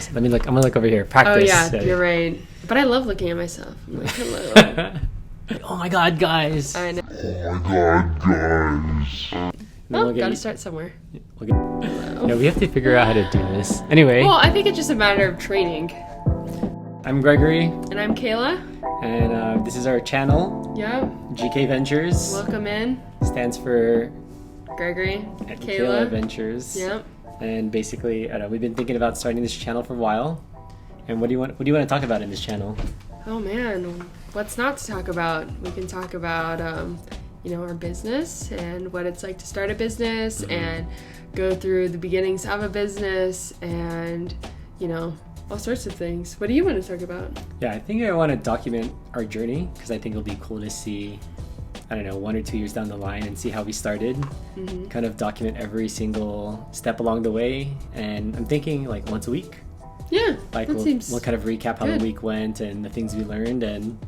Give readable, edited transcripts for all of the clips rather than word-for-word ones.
Practice. Let me look. I'm gonna look over here. Practice. Oh yeah, Ready? you're right. But I love looking at myself. I'm like, hello. Oh my god, guys. I know. Oh my god, guys. Well, gotta start somewhere. No, we have to figure out how to do this. Anyway. Well, I think it's just a matter of training. I'm Gregory. And I'm Kayla. And this is our channel. Yep. GK Ventures. Welcome in. Stands for Gregory. and Kayla. Ventures. Yep. And basically, I don't know, we've been thinking about starting this channel for a while. And what do you want to talk about in this channel? Oh man, what's not to talk about? We can talk about our business and what it's like to start a business and go through the beginnings of a business and all sorts of things. What do you want to talk about? Yeah, I think I want to document our journey because I think it'll be cool to see, 1 or 2 years down the line and see how we started. Kind of document every single step along the way. And I'm thinking like once a week. Yeah, Like that seems we'll kind of recap how good. the week went and the things we learned. And,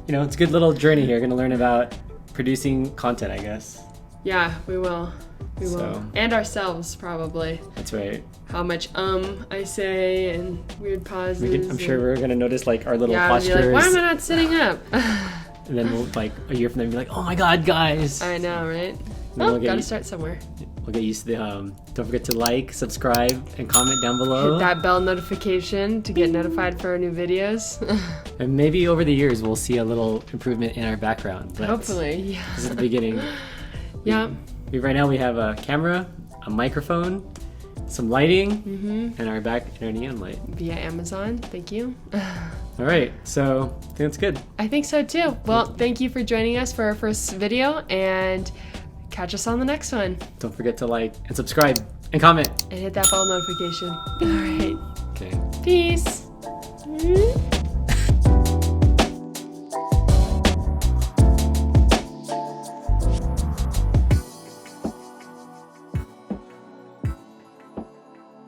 it's a good little journey here. Going to learn about producing content, I guess. Yeah, we will. We will. So- And ourselves, probably. That's right. How much I say and weird pauses. I'm sure we're going to notice like our little Yeah, I'll be postures. like, why am I not sitting up? And then we'll like a year from then be like, oh my God, guys. I know, right? Then Well, we'll get gotta you- start somewhere. We'll get used to the, don't forget to like, subscribe, and comment down below. Hit that bell notification to get notified for our new videos. And maybe over the years we'll see a little improvement in our background. But Hopefully, yeah. This is the beginning. Yeah. Right now we have a camera, a microphone, some lighting, and our neon light. Via Amazon. Thank you. All right, so I think that's good. I think so too. Well, thank you for joining us for our first video and catch us on the next one. Don't forget to like and subscribe and comment. And hit that bell notification. All right. Okay. Peace.